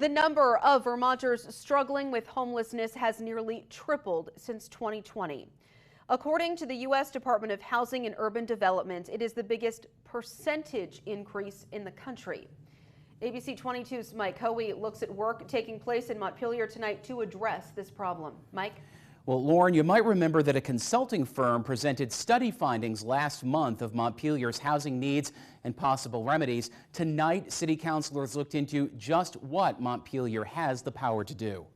The number of Vermonters struggling with homelessness has nearly tripled since 2020. According to the U.S. Department of Housing and Urban Development, it is the biggest percentage increase in the country. ABC 22's Mike Hoey looks at work taking place in Montpelier tonight to address this problem. Mike? Well, Lauren, you might remember that a consulting firm presented study findings last month of Montpelier's housing needs and possible remedies. Tonight, city councilors looked into just what Montpelier has the power to do.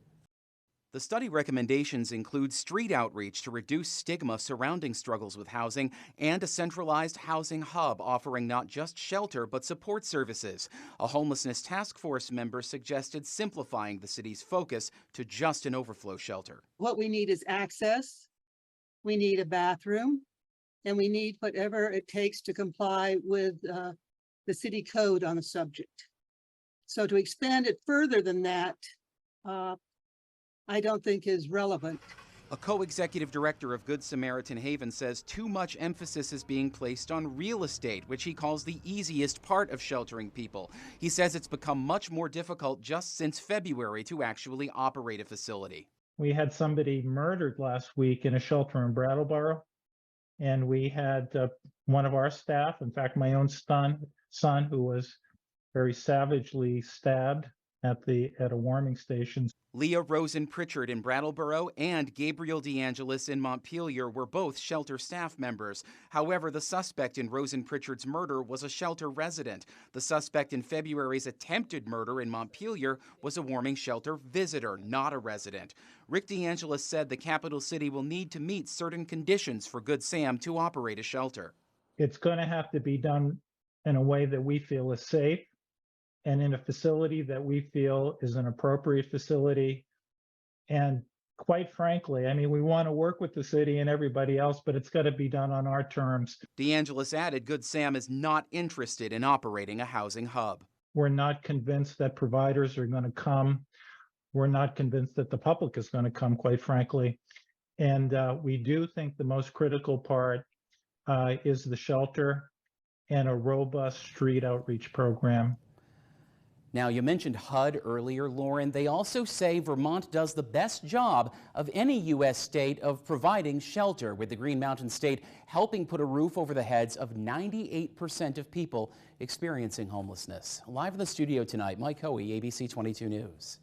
The study recommendations include street outreach to reduce stigma surrounding struggles with housing and a centralized housing hub offering not just shelter but support services. A homelessness task force member suggested simplifying the city's focus to just an overflow shelter. What we need is access, we need a bathroom, and we need whatever it takes to comply with the city code on the subject. So to expand it further than that, I don't think is relevant. A co-executive director of Good Samaritan Haven says too much emphasis is being placed on real estate, which he calls the easiest part of sheltering people. He says it's become much more difficult just since February to actually operate a facility. We had somebody murdered last week in a shelter in Brattleboro, and we had one of our staff, in fact, my own son, who was very savagely stabbed at a warming station. Leah Rosen Pritchard in Brattleboro and Gabriel DeAngelis in Montpelier were both shelter staff members. However, the suspect in Rosen Pritchard's murder was a shelter resident. The suspect in February's attempted murder in Montpelier was a warming shelter visitor, not a resident. Rick DeAngelis said the capital city will need to meet certain conditions for Good Sam to operate a shelter. It's going to have to be done in a way that we feel is safe, and in a facility that we feel is an appropriate facility. And quite frankly, I mean, we want to work with the city and everybody else, but it's got to be done on our terms. DeAngelis added Good Sam is not interested in operating a housing hub. We're not convinced that providers are going to come. We're not convinced that the public is going to come, quite frankly. And we do think the most critical part is the shelter and a robust street outreach program. Now, you mentioned HUD earlier, Lauren. They also say Vermont does the best job of any U.S. state of providing shelter, with the Green Mountain State helping put a roof over the heads of 98% of people experiencing homelessness. Live in the studio tonight, Mike Hoey, ABC 22 News.